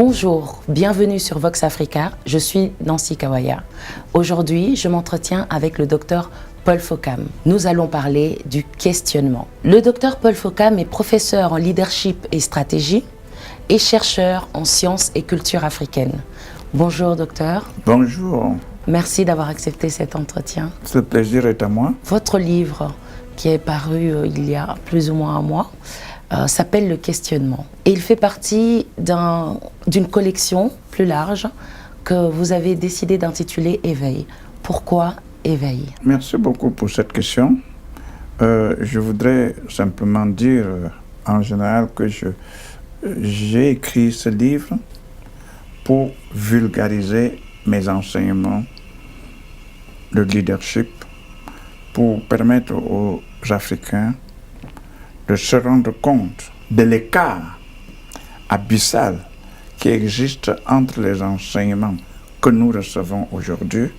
Bonjour, bienvenue sur Vox Africa, je suis Nancy Kawaya. Aujourd'hui, je m'entretiens avec le docteur Paul Fokam. Nous allons parler du questionnement. Le docteur Paul Fokam est professeur en leadership et stratégie et chercheur en sciences et culture africaine. Bonjour docteur. Bonjour. Merci d'avoir accepté cet entretien. Ce plaisir est à moi. Votre livre, qui est paru il y a plus ou moins un mois, s'appelle Le Questionnement. Et il fait partie d'une collection plus large que vous avez décidé d'intituler Éveil. Pourquoi Éveil? Merci beaucoup pour cette question. Je voudrais simplement dire en général que j'ai écrit ce livre pour vulgariser mes enseignements de leadership, pour permettre aux Africains de se rendre compte de l'écart abyssal qui existe entre les enseignements que nous recevons aujourd'hui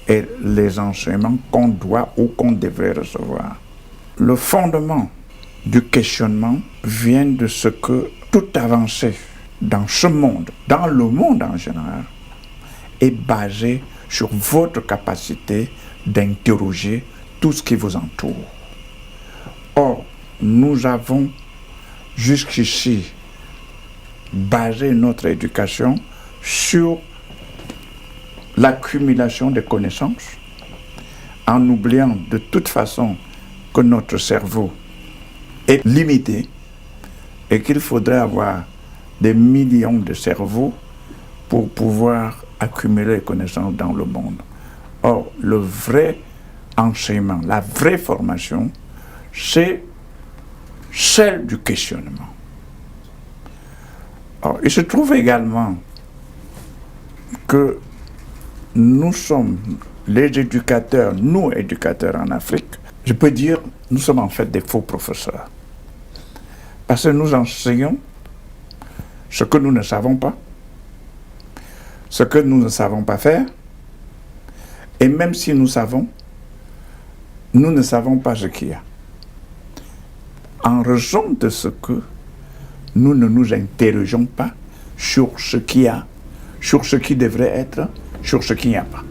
et les enseignements qu'on doit ou qu'on devrait recevoir. Le fondement du questionnement vient de ce que toute avancée dans ce monde, dans le monde en général, est basée sur votre capacité d'interroger tout ce qui vous entoure. Or, nous avons jusqu'ici basé notre éducation sur l'accumulation de connaissances, en oubliant de toute façon que notre cerveau est limité et qu'il faudrait avoir des millions de cerveaux pour pouvoir accumuler les connaissances dans le monde. Or, le vrai enseignement, la vraie formation, c'est celle du questionnement. Or, il se trouve également que nous sommes les éducateurs, nous éducateurs en Afrique, je peux dire, nous sommes en fait des faux professeurs. Parce que nous enseignons ce que nous ne savons pas, ce que nous ne savons pas faire, et même si nous savons, nous ne savons pas ce qu'il y a. En raison de ce que nous ne nous interrogeons pas sur ce qu'il y a, sur ce qui devrait être, sur ce qu'il n'y a pas.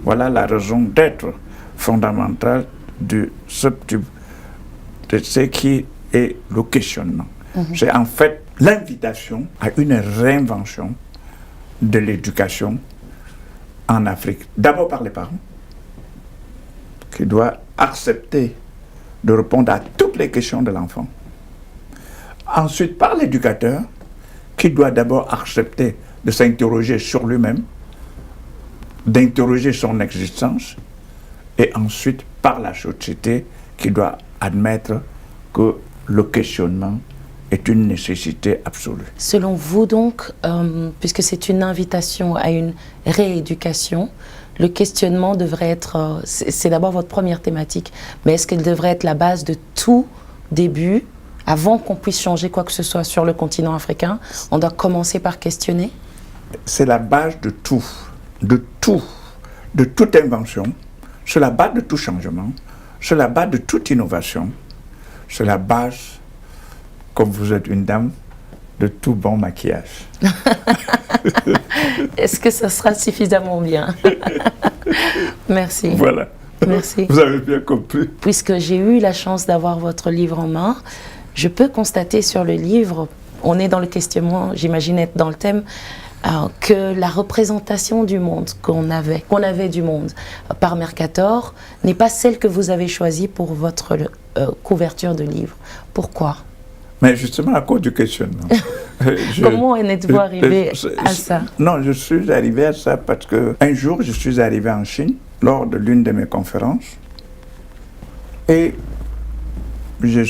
Voilà la raison d'être fondamentale de ce qui est le questionnement. C'est en fait l'invitation à une réinvention de l'éducation en Afrique. D'abord par les parents, qui doivent accepter de répondre à toutes les questions de l'enfant. Ensuite, par l'éducateur, qui doit d'abord accepter de s'interroger sur lui-même, d'interroger son existence, et ensuite par la société, qui doit admettre que le questionnement est une nécessité absolue. Selon vous donc, puisque c'est une invitation à une rééducation, le questionnement devrait être, c'est d'abord votre première thématique, mais est-ce qu'elle devrait être la base de tout début, avant qu'on puisse changer quoi que ce soit sur le continent africain? On doit commencer par questionner? C'est la base de tout, de toute invention, c'est la base de tout changement, c'est la base de toute innovation, c'est la base, comme vous êtes une dame, de tout bon maquillage. Est-ce que ça sera suffisamment bien? Merci. Voilà. Merci. Vous avez bien compris. Puisque j'ai eu la chance d'avoir votre livre en main, je peux constater sur le livre, on est dans le questionnement, j'imagine être dans le thème, que la représentation du monde qu'on avait du monde par Mercator n'est pas celle que vous avez choisie pour votre couverture de livre. Pourquoi? Mais justement à cause du questionnement. Comment en êtes-vous arrivé à ça? Non, je suis arrivé à ça parce qu'un jour, je suis arrivé en Chine lors de l'une de mes conférences et je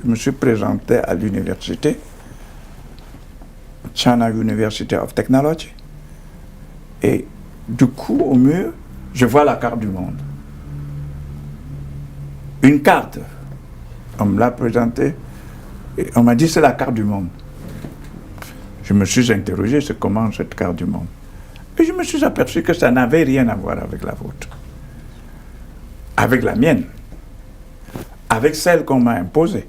me suis présenté à l'université, China University of Technology. Et du coup, au mur, je vois la carte du monde. Une carte. On me l'a présentée. Et on m'a dit c'est la carte du monde. Je me suis interrogé, c'est comment cette carte du monde? Et je me suis aperçu que ça n'avait rien à voir avec la vôtre. Avec la mienne. Avec celle qu'on m'a imposée.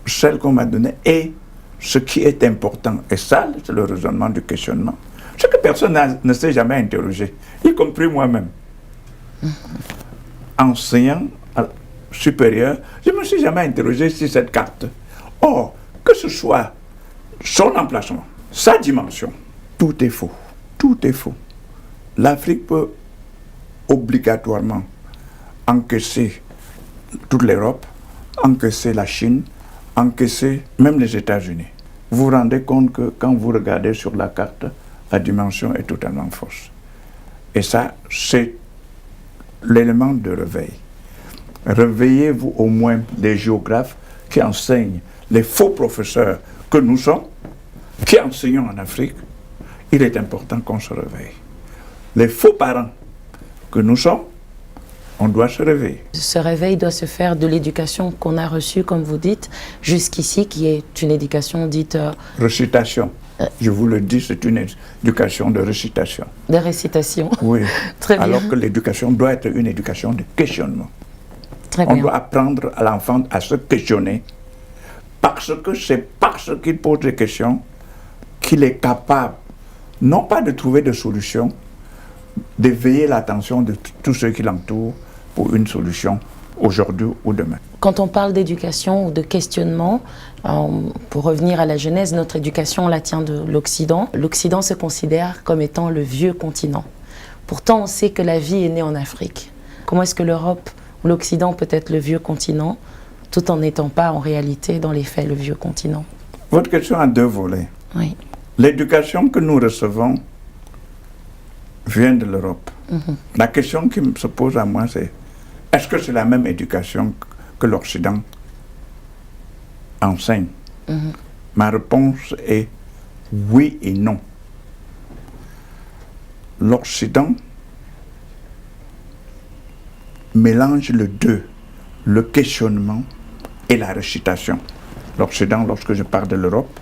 Celle qu'on m'a donnée et ce qui est important, et ça, c'est le raisonnement du questionnement, ce que personne ne s'est jamais interrogé, y compris moi-même. Enseignant supérieur, je ne me suis jamais interrogé sur cette carte. Or, que ce soit son emplacement, sa dimension, tout est faux. Tout est faux. L'Afrique peut obligatoirement encaisser toute l'Europe, encaisser la Chine, encaisser même les États-Unis. Vous vous rendez compte que quand vous regardez sur la carte, la dimension est totalement fausse. Et ça, c'est l'élément de réveil. Réveillez-vous au moins les géographes qui enseignent, les faux professeurs que nous sommes, qui enseignons en Afrique. Il est important qu'on se réveille. Les faux parents que nous sommes, on doit se réveiller. Ce réveil doit se faire de l'éducation qu'on a reçue, comme vous dites, jusqu'ici, qui est une éducation dite... Récitation. Je vous le dis, c'est une éducation de récitation. De récitation. Oui. Très bien. Alors que l'éducation doit être une éducation de questionnement. Très bien. On doit apprendre à l'enfant à se questionner, parce que c'est parce qu'il pose des questions qu'il est capable, non pas de trouver des solutions, d'éveiller l'attention de tous ceux qui l'entourent pour une solution aujourd'hui ou demain. Quand on parle d'éducation ou de questionnement, pour revenir à la Genèse, notre éducation, on la tient de l'Occident. L'Occident se considère comme étant le vieux continent. Pourtant, on sait que la vie est née en Afrique. Comment est-ce que l'Europe ou l'Occident peut être le vieux continent, tout en n'étant pas en réalité, dans les faits, le vieux continent? Votre question a deux volets. Oui. L'éducation que nous recevons vient de l'Europe. La question qui se pose à moi, c'est est-ce que c'est la même éducation que l'Occident enseigne? Ma réponse est oui et non. L'Occident mélange les deux, le questionnement et la récitation. L'Occident, lorsque je parle de l'Europe,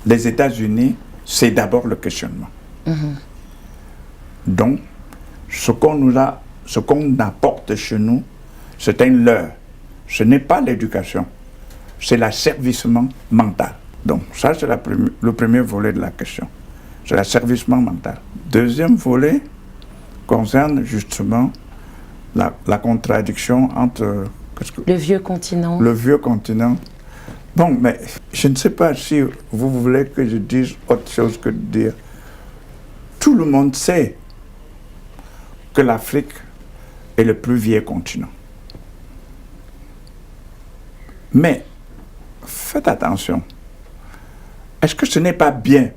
les États-Unis, c'est d'abord le questionnement. Donc, ce qu'on apporte chez nous, c'est un leurre. Ce n'est pas l'éducation, c'est l'asservissement mental. Donc, ça, c'est le premier volet de la question. C'est l'asservissement mental. Deuxième volet concerne justement la contradiction entre... Le vieux continent. Le vieux continent. Bon, mais je ne sais pas si vous voulez que je dise autre chose que de dire. Tout le monde sait que l'Afrique est le plus vieux continent. Mais, faites attention. Est-ce que ce n'est pas bien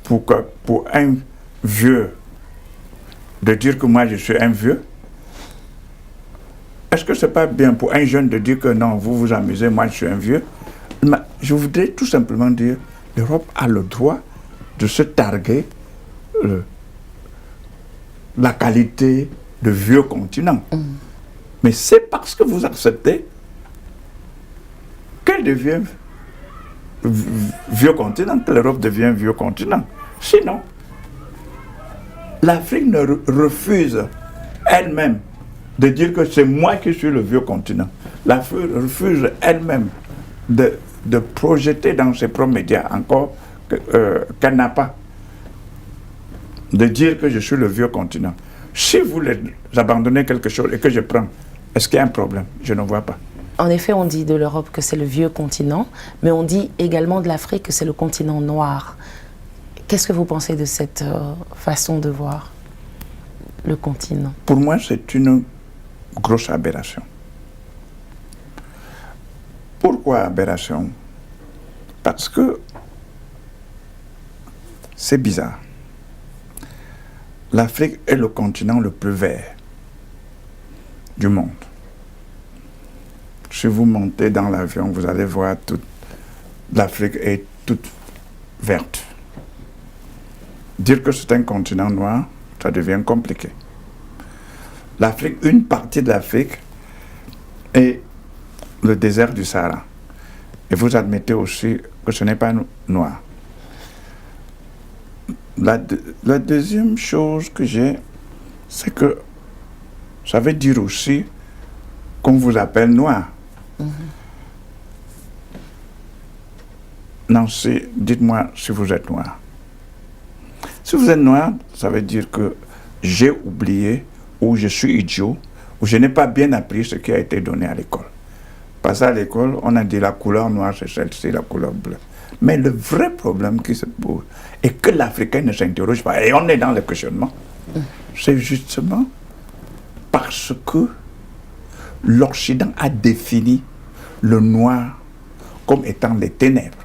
pour un vieux de dire que moi je suis un vieux? Est-ce que ce n'est pas bien pour un jeune de dire que non, vous vous amusez, moi je suis un vieux? Je voudrais tout simplement dire, l'Europe a le droit de se targuer la qualité de vieux continent. Mais c'est parce que vous acceptez qu'elle devient vieux continent, que l'Europe devient vieux continent. Sinon, l'Afrique ne refuse elle-même de dire que c'est moi qui suis le vieux continent. L'Afrique refuse elle-même de projeter dans ses propres médias encore qu'elle n'a pas, de dire que je suis le vieux continent. Si vous les abandonnez quelque chose et que je prends, est-ce qu'il y a un problème? Je ne vois pas. En effet, on dit de l'Europe que c'est le vieux continent, mais on dit également de l'Afrique que c'est le continent noir. Qu'est-ce que vous pensez de cette façon de voir le continent? Pour moi, c'est une grosse aberration. Pourquoi aberration? Parce que c'est bizarre. L'Afrique est le continent le plus vert du monde. Si vous montez dans l'avion, vous allez voir toute l'Afrique est toute verte. Dire que c'est un continent noir, ça devient compliqué. L'Afrique, une partie de l'Afrique est le désert du Sahara. Et vous admettez aussi que ce n'est pas noir. La deuxième chose que j'ai, c'est que ça veut dire aussi qu'on vous appelle noir. Non, dites-moi si vous êtes noir. Si vous êtes noir, ça veut dire que j'ai oublié, ou je suis idiot, ou je n'ai pas bien appris ce qui a été donné à l'école. Parce qu'à l'école, on a dit la couleur noire, c'est celle-ci, la couleur bleue. Mais le vrai problème qui se pose, et que l'Africain ne s'interroge pas, et on est dans le questionnement, c'est justement parce que l'Occident a défini le noir comme étant les ténèbres,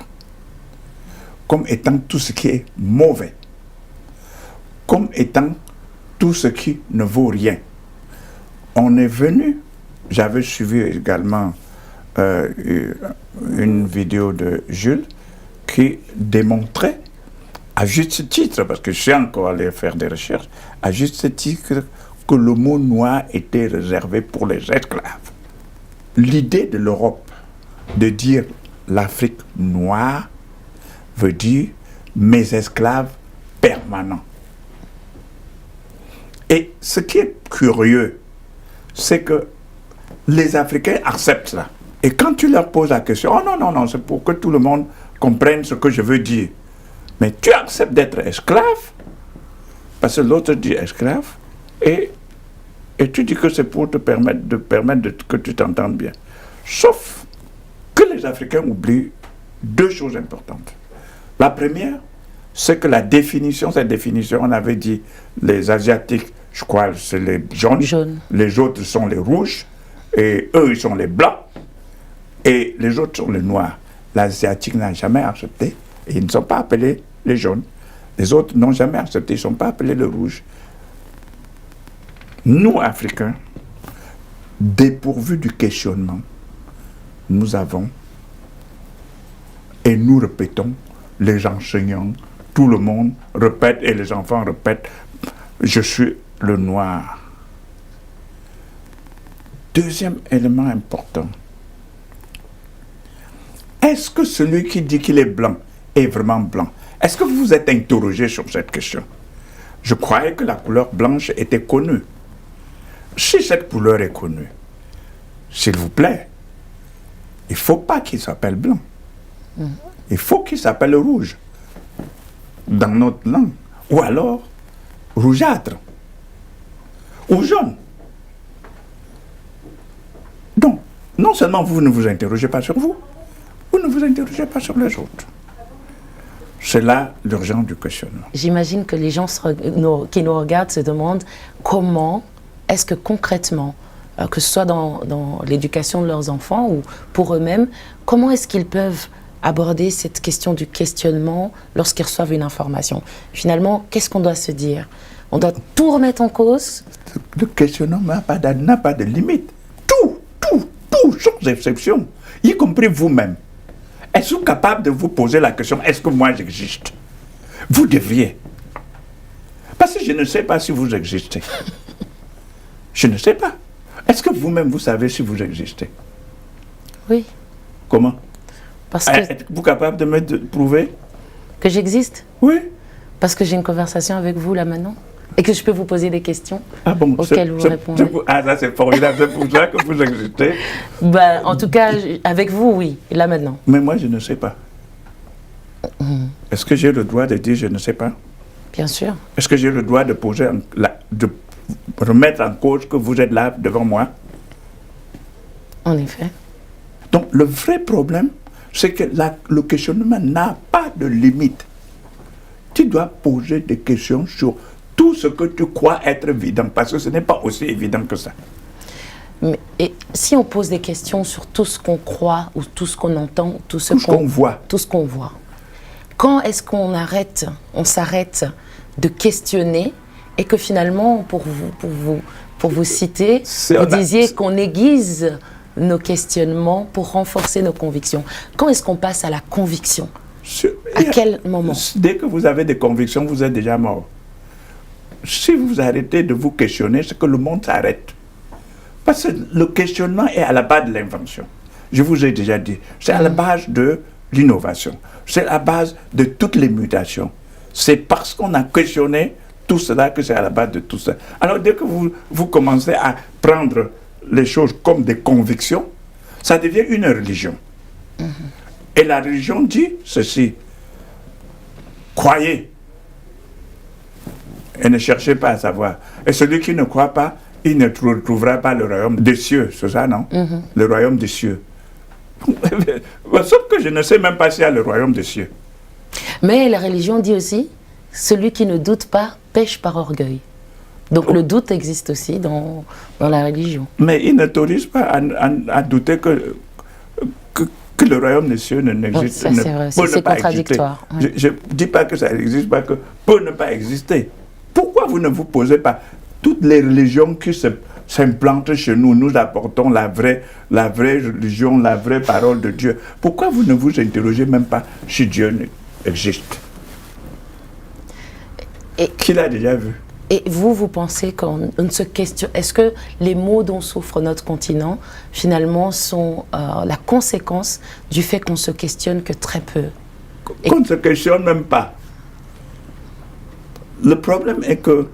comme étant tout ce qui est mauvais, comme étant tout ce qui ne vaut rien. On est venu, j'avais suivi également une vidéo de Jules qui démontrait, à juste titre, parce que je suis encore allé faire des recherches, à juste titre que le mot noir était réservé pour les esclaves. L'idée de l'Europe de dire l'Afrique noire veut dire mes esclaves permanents. Et ce qui est curieux, c'est que les Africains acceptent cela. Et quand tu leur poses la question, oh non, non, non, c'est pour que tout le monde comprenne ce que je veux dire. Mais tu acceptes d'être esclave, parce que l'autre dit esclave, et tu dis que c'est pour te permettre que tu t'entendes bien. Sauf que les Africains oublient deux choses importantes. La première, c'est que cette définition, on avait dit les Asiatiques, je crois, c'est les jaunes, les autres sont les rouges, et eux, ils sont les blancs, et les autres sont les noirs. L'Asiatique n'a jamais accepté, et ils ne sont pas appelés les jaunes. Les autres n'ont jamais accepté, ils ne sont pas appelés les rouges. Nous, Africains, dépourvus du questionnement, nous avons, et nous répétons, les enseignants, tout le monde répète, et les enfants répètent, je suis le noir. Deuxième élément important, est-ce que celui qui dit qu'il est blanc est vraiment blanc? Est-ce que vous vous êtes interrogé sur cette question? Je croyais que la couleur blanche était connue. Si cette couleur est connue, s'il vous plaît, il ne faut pas qu'il s'appelle blanc. Il faut qu'il s'appelle rouge, dans notre langue. Ou alors, rougeâtre, ou jaune. Donc, non seulement vous ne vous interrogez pas sur vous, vous ne vous interrogez pas sur les autres. C'est là l'urgence du questionnement. J'imagine que les gens qui nous regardent se demandent comment est-ce que concrètement, que ce soit dans l'éducation de leurs enfants ou pour eux-mêmes, comment est-ce qu'ils peuvent aborder cette question du questionnement lorsqu'ils reçoivent une information? Finalement, qu'est-ce qu'on doit se dire? On doit tout remettre en cause? Le questionnement n'a pas de limite. Tout, sans exception, y compris vous-même. Êtes-vous capable de vous poser la question, est-ce que moi j'existe? Vous devriez. Parce que je ne sais pas si vous existez. Je ne sais pas. Est-ce que vous-même vous savez si vous existez? Oui. Comment? Parce que... Êtes-vous capable de me prouver? Que j'existe? Oui. Parce que j'ai une conversation avec vous là maintenant. Et que je peux vous poser des questions auxquelles vous répondez. Ah, ça c'est formidable, c'est pour ça que vous existez. Ben, en tout cas, avec vous, oui, là maintenant. Mais moi, je ne sais pas. Est-ce que j'ai le droit de dire je ne sais pas? Bien sûr. Est-ce que j'ai le droit de de remettre en cause que vous êtes là devant moi? En effet. Donc, le vrai problème, c'est que le questionnement n'a pas de limite. Tu dois poser des questions sur tout ce que tu crois être évident, parce que ce n'est pas aussi évident que ça. Mais, et si on pose des questions sur tout ce qu'on croit, ou tout ce qu'on entend, tout ce qu'on voit, quand est-ce qu'on s'arrête de questionner et que finalement, pour vous citer, vous disiez qu'on aiguise nos questionnements pour renforcer nos convictions. Quand est-ce qu'on passe à la conviction? À quel moment? Dès que vous avez des convictions, vous êtes déjà mort. Si vous arrêtez de vous questionner, c'est que le monde s'arrête. Parce que le questionnement est à la base de l'invention. Je vous ai déjà dit, c'est à la base de l'innovation. C'est à la base de toutes les mutations. C'est parce qu'on a questionné tout cela que c'est à la base de tout ça. Alors dès que vous commencez à prendre les choses comme des convictions, ça devient une religion. Et la religion dit ceci. Croyez. Et ne cherchez pas à savoir. Et celui qui ne croit pas, il ne trouvera pas le royaume des cieux. C'est ça, non? Le royaume des cieux. Sauf que je ne sais même pas s'il y a le royaume des cieux. Mais la religion dit aussi, celui qui ne doute pas pêche par orgueil. Donc le doute existe aussi dans la religion. Mais il n'autorise pas à douter que le royaume des cieux n'existe pas. Ça c'est vrai, c'est contradictoire. Je ne dis pas que ça n'existe pas, que peut ne pas exister. Pourquoi vous ne vous posez pas toutes les religions qui s'implantent chez nous, nous apportons la vraie religion, la vraie parole de Dieu. Pourquoi vous ne vous interrogez même pas si Dieu existe? Qui l'a déjà vu? Et vous pensez qu'on ne se questionne... Est-ce que les maux dont souffre notre continent, finalement, sont la conséquence du fait qu'on se questionne que très peu? Qu'on ne se questionne même pas. Le problème est que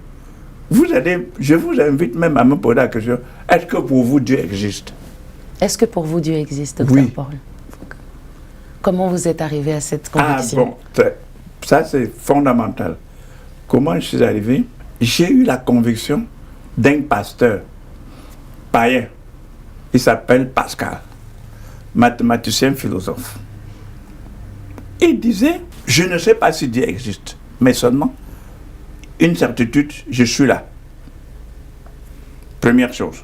je vous invite même à me poser la question, est-ce que pour vous Dieu existe? Est-ce que pour vous Dieu existe, Dr. Paul? Comment vous êtes arrivé à cette conviction? Ça c'est fondamental. Comment je suis arrivé? J'ai eu la conviction d'un pasteur païen. Il s'appelle Pascal, mathématicien philosophe. Il disait, je ne sais pas si Dieu existe, mais seulement une certitude, je suis là. Première chose.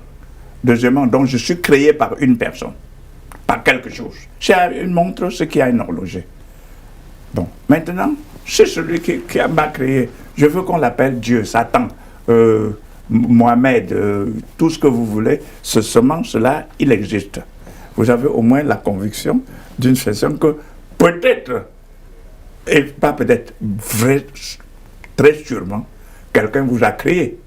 Deuxièmement, donc je suis créé par une personne, par quelque chose. J'ai une montre, ce qui a une horloger. Bon, maintenant, c'est celui qui m'a créé. Je veux qu'on l'appelle Dieu, Satan, Mohamed, tout ce que vous voulez. Ce semence-là, il existe. Vous avez au moins la conviction d'une façon que peut-être, et pas peut-être, vrai, très sûrement, quelqu'un vous a créé.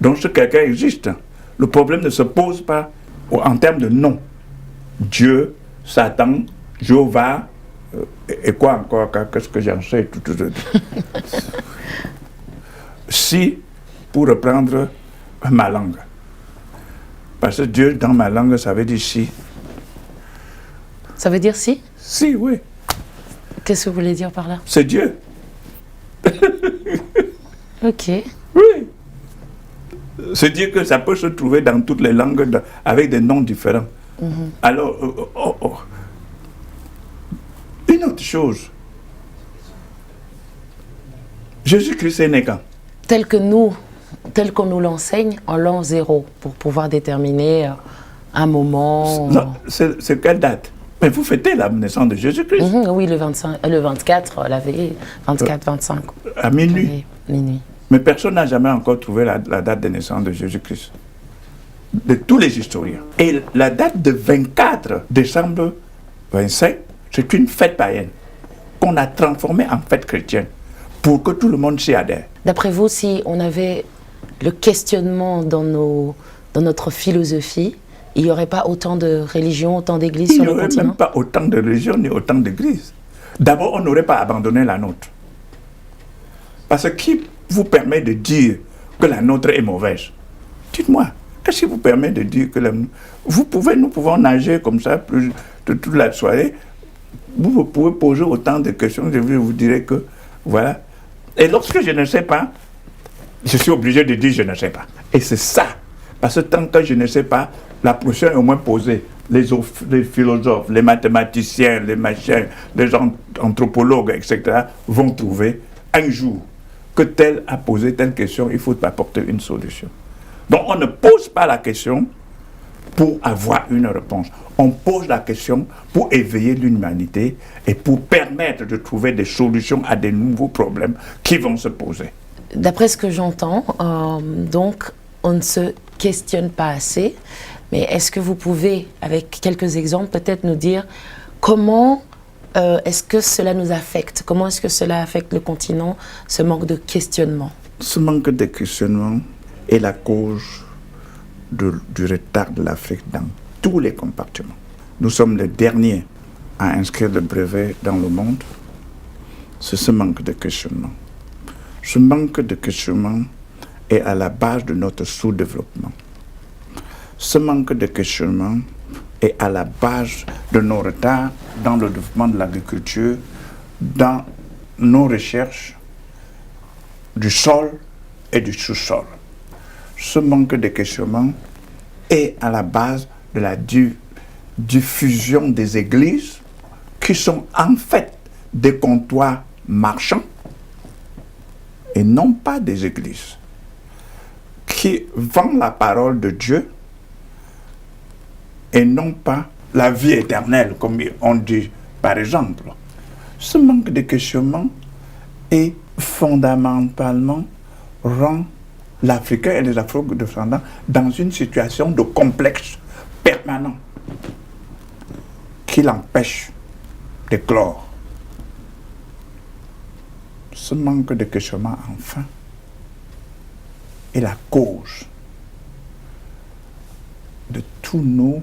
Donc ce quelqu'un existe. Le problème ne se pose pas en termes de nom. Dieu, Satan, Jéhovah, et quoi encore, qu'est-ce que j'en sais tout. Si, pour reprendre ma langue, parce que Dieu dans ma langue, ça veut dire si. Ça veut dire si? Si, oui. Qu'est-ce que vous voulez dire par là? C'est Dieu. Ok. Oui. C'est dire que ça peut se trouver dans toutes les langues avec des noms différents. Alors, une autre chose. Jésus-Christ est né quand? Tel qu'on nous l'enseigne en l'an 0, pour pouvoir déterminer un moment... Non, c'est quelle date? Mais vous fêtez la naissance de Jésus-Christ. Oui, le 24, la veille, 24, 25. À minuit. Minuit. Mais personne n'a jamais encore trouvé la date de naissance de Jésus-Christ. De tous les historiens. Et la date de 24 décembre 25, c'est une fête païenne qu'on a transformée en fête chrétienne pour que tout le monde s'y adhère. D'après vous, si on avait le questionnement dans notre philosophie, il n'y aurait pas autant de religions, autant d'églises sur le continent? Il n'y aurait même pas autant de religions ni autant d'églises. D'abord, on n'aurait pas abandonné la nôtre. Parce que qui vous permet de dire que la nôtre est mauvaise? Dites-moi, qu'est-ce qui vous permet de dire que nous pouvons nager comme ça toute la soirée. Vous pouvez poser autant de questions, je vous dirai que, voilà. Et lorsque je ne sais pas, je suis obligé de dire je ne sais pas. Et c'est ça. Parce que tant que je ne sais pas, la question est au moins posée. Les philosophes, les mathématiciens, les machins, les anthropologues, etc., vont trouver un jour que tel a posé telle question, il faut apporter une solution. Donc on ne pose pas la question pour avoir une réponse. On pose la question pour éveiller l'humanité et pour permettre de trouver des solutions à des nouveaux problèmes qui vont se poser. D'après ce que j'entends, donc on ne se questionne pas assez, mais est-ce que vous pouvez, avec quelques exemples, peut-être nous dire comment est-ce que cela nous affecte? Comment est-ce que cela affecte le continent, ce manque de questionnement? Ce manque de questionnement est la cause du retard de l'Afrique dans tous les compartiments. Nous sommes les derniers à inscrire le brevet dans le monde. C'est ce manque de questionnement. Ce manque de questionnement est à la base de notre sous-développement. Ce manque de questionnement est à la base de nos retards dans le développement de l'agriculture, dans nos recherches du sol et du sous-sol. Ce manque de questionnement est à la base de la diffusion des églises qui sont en fait des comptoirs marchands et non pas des églises qui vendent la parole de Dieu et non pas la vie éternelle, comme on dit par exemple. Ce manque de questionnement est fondamentalement rend l'Africain et les Afro-descendants dans une situation de complexe permanent qui l'empêche d'éclore. Ce manque de questionnement, enfin, est la cause de tous nos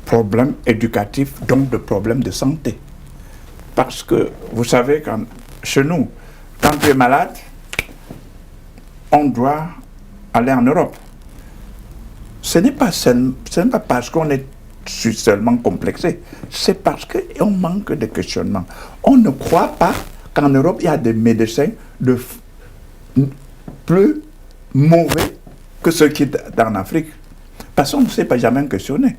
problèmes éducatifs, donc de problèmes de santé. Parce que, vous savez, chez nous, quand tu es malade, on doit aller en Europe. Ce n'est pas parce qu'on est seulement complexé, c'est parce qu'on manque de questionnement. On ne croit pas qu'en Europe, il y a des médecins plus mauvais que ceux qui sont en Afrique. Parce qu'on ne s'est pas jamais questionné.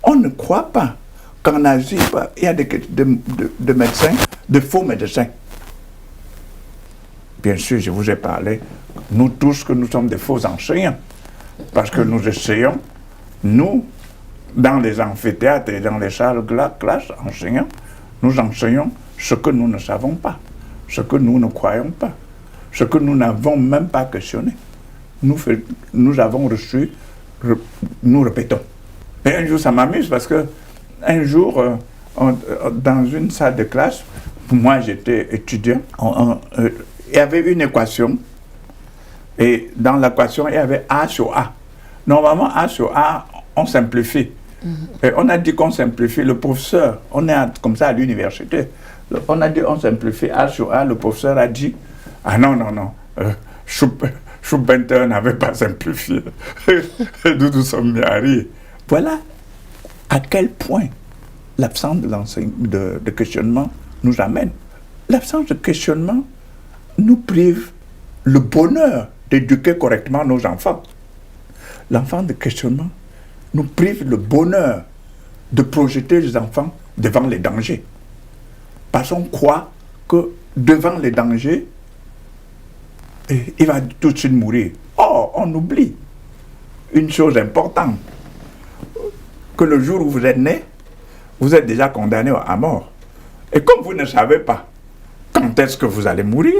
On ne croit pas qu'en Asie, il y a des médecins, de faux médecins. Bien sûr, je vous ai parlé, nous tous, que nous sommes des faux enseignants. Parce que nous essayons, nous, dans les amphithéâtres et dans les salles classes enseignants, nous enseignons ce que nous ne savons pas, ce que nous ne croyons pas, ce que nous n'avons même pas questionné. Nous avons reçu, nous répétons. Et un jour, ça m'amuse parce que un jour, dans une salle de classe, moi j'étais étudiant, il y avait une équation, et dans l'équation, il y avait A sur A. Normalement, A sur A, on simplifie. Et on a dit qu'on simplifie. Le professeur, on est comme ça à l'université, on a dit on simplifie A sur A. Le professeur a dit, ah non, Schubenter n'avait pas simplifié. Nous sommes mis à rire. Voilà à quel point l'absence de questionnement nous amène. L'absence de questionnement nous prive le bonheur d'éduquer correctement nos enfants. L'enfant de questionnement nous prive le bonheur de projeter les enfants devant les dangers. Parce qu'on croit que devant les dangers, il va tout de suite mourir. Or, on oublie une chose importante, que le jour où vous êtes né, vous êtes déjà condamné à mort. Et comme vous ne savez pas quand est-ce que vous allez mourir,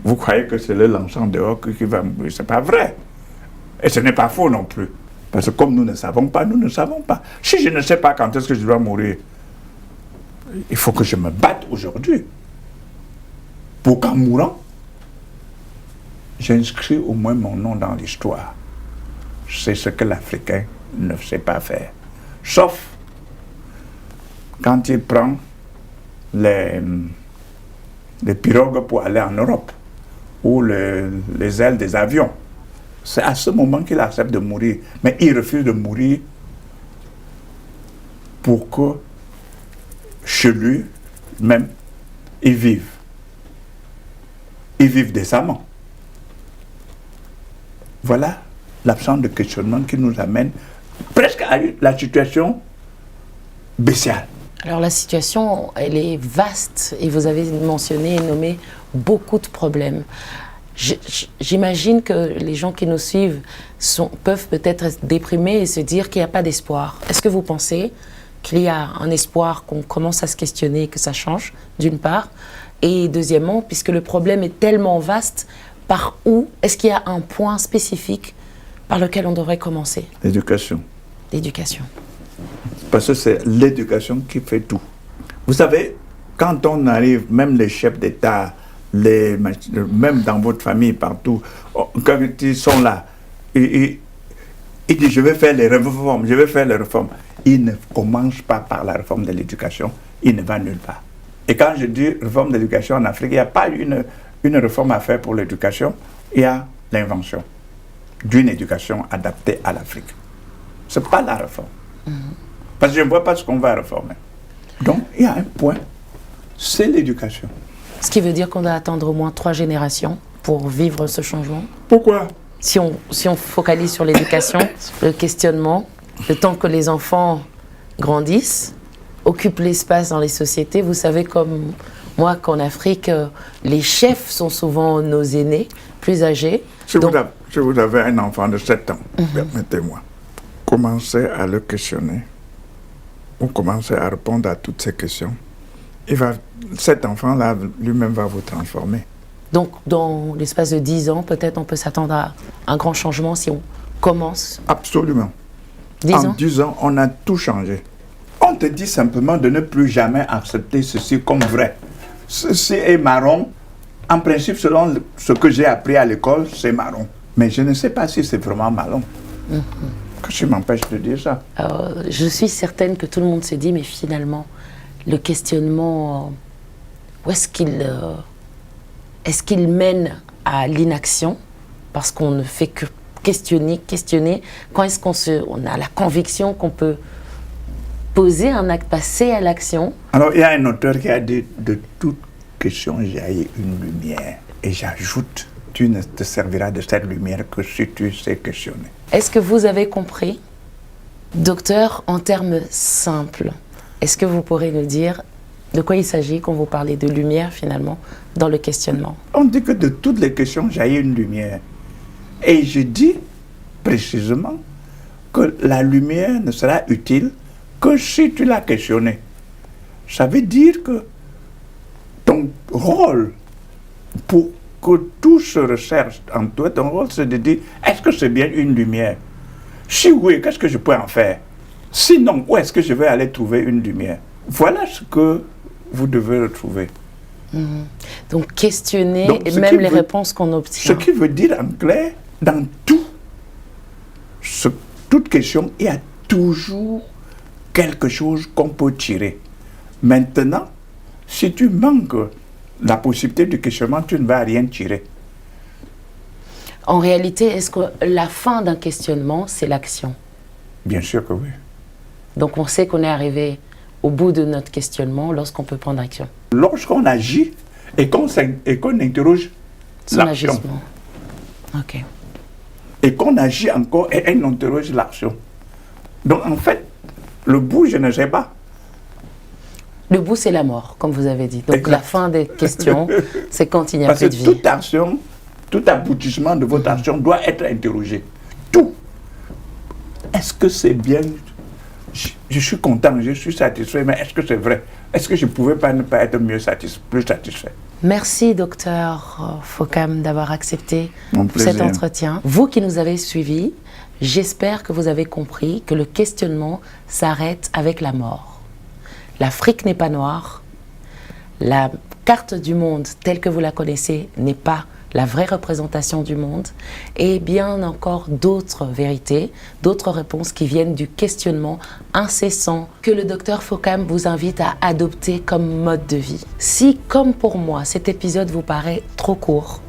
vous croyez que c'est l'enfant dehors qui va mourir. Ce n'est pas vrai. Et ce n'est pas faux non plus. Parce que comme nous ne savons pas, nous ne savons pas. Si je ne sais pas quand est-ce que je dois mourir, il faut que je me batte aujourd'hui. Pour qu'en mourant, j'inscris au moins mon nom dans l'histoire. C'est ce que l'Africain ne sait pas faire. Sauf quand il prend les pirogues pour aller en Europe, ou les ailes des avions. C'est à ce moment qu'il accepte de mourir. Mais il refuse de mourir pour que chez lui, même, il vive. Il vive décemment. Voilà l'absence de questionnement qui nous amène presque à la situation bestiale. Alors la situation, elle est vaste et vous avez mentionné et nommé beaucoup de problèmes. J'imagine que les gens qui nous suivent peuvent peut-être être déprimés et se dire qu'il n'y a pas d'espoir. Est-ce que vous pensez qu'il y a un espoir, qu'on commence à se questionner et que ça change, d'une part? Et deuxièmement, puisque le problème est tellement vaste, par où est-ce qu'il y a un point spécifique par lequel on devrait commencer? L'éducation. L'éducation. Parce que c'est l'éducation qui fait tout. Vous savez, quand on arrive, même les chefs d'État, même dans votre famille, partout, quand ils sont là, ils disent je vais faire les réformes, je vais faire les réformes. Ils ne commencent pas par la réforme de l'éducation, ils ne vont nulle part. Et quand je dis réforme de l'éducation en Afrique, il n'y a pas une réforme à faire pour l'éducation, il y a l'invention. d'une éducation adaptée à l'Afrique. Ce n'est pas la réforme. Parce que je ne vois pas ce qu'on va réformer. Donc, il y a un point, c'est l'éducation. Ce qui veut dire qu'on doit attendre au moins 3 générations pour vivre ce changement. Pourquoi? Si on focalise sur l'éducation, le questionnement, le temps que les enfants grandissent, occupent l'espace dans les sociétés, vous savez comme moi qu'en Afrique, les chefs sont souvent nos aînés, plus âgés. Si vous avez un enfant de 7 ans, permettez-moi, commencez à le questionner, ou commencez à répondre à toutes ces questions. Cet enfant-là lui-même va vous transformer. Donc, dans l'espace de 10 ans, peut-être on peut s'attendre à un grand changement si on commence. Absolument. 10 en ans. 10 ans, on a tout changé. On te dit simplement de ne plus jamais accepter ceci comme vrai. Ceci est marron. En principe, selon ce que j'ai appris à l'école, c'est marron. Mais je ne sais pas si c'est vraiment marron. Qu'est-ce qui m'empêche de dire ça? Alors, je suis certaine que tout le monde se dit, mais finalement, le questionnement, où est-ce qu'il mène à l'inaction? Parce qu'on ne fait que questionner. Quand est-ce qu'on a la conviction qu'on peut poser un acte, passer à l'action? Alors, il y a un auteur qui a dit, de toute question jaillit une lumière. Et j'ajoute, tu ne te serviras de cette lumière que si tu sais questionner. Est-ce que vous avez compris? Docteur, en termes simples, est-ce que vous pourrez nous dire de quoi il s'agit quand vous parlez de lumière, finalement, dans le questionnement? On dit que de toutes les questions jaillit une lumière. Et je dis précisément que la lumière ne sera utile que si tu l'as questionné. Ça veut dire que ton rôle, pour que tout se recherche en toi, ton rôle c'est de dire, est-ce que c'est bien une lumière? Si oui, qu'est-ce que je peux en faire? Sinon, où est-ce que je vais aller trouver une lumière? Voilà ce que vous devez retrouver. Donc questionner Donc, et même les réponses qu'on obtient. Ce qui veut dire en clair, dans tout, toute question, il y a toujours quelque chose qu'on peut tirer. Maintenant, si tu manques la possibilité du questionnement, tu ne vas rien tirer. En réalité, est-ce que la fin d'un questionnement, c'est l'action? Bien sûr que oui. Donc on sait qu'on est arrivé au bout de notre questionnement lorsqu'on peut prendre action. Lorsqu'on agit et qu'on interroge Son l'action. agissement. Ok. Et qu'on agit encore et on interroge l'action. Donc en fait, le bout, je ne sais pas. Le bout, c'est la mort, comme vous avez dit. Donc Exact. la fin des questions, c'est quand il n'y a Parce plus que de vie. toute action, tout aboutissement de votre action doit être interrogé. Tout. Est-ce que c'est bien? Je suis content, je suis satisfait, mais est-ce que c'est vrai? Est-ce que je ne pouvais pas ne pas être plus satisfait? Merci, docteur Fokam, d'avoir accepté Mon plaisir. cet entretien. Vous qui nous avez suivis, j'espère que vous avez compris que le questionnement s'arrête avec la mort. L'Afrique n'est pas noire. La carte du monde telle que vous la connaissez n'est pas la vraie représentation du monde, et bien encore d'autres vérités, d'autres réponses qui viennent du questionnement incessant que le docteur Fokam vous invite à adopter comme mode de vie. Si, comme pour moi, cet épisode vous paraît trop court,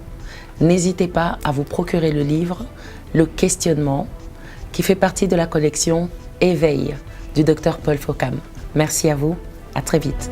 n'hésitez pas à vous procurer le livre « Le questionnement » qui fait partie de la collection « Éveil » du docteur Paul Fokam. Merci à vous, à très vite.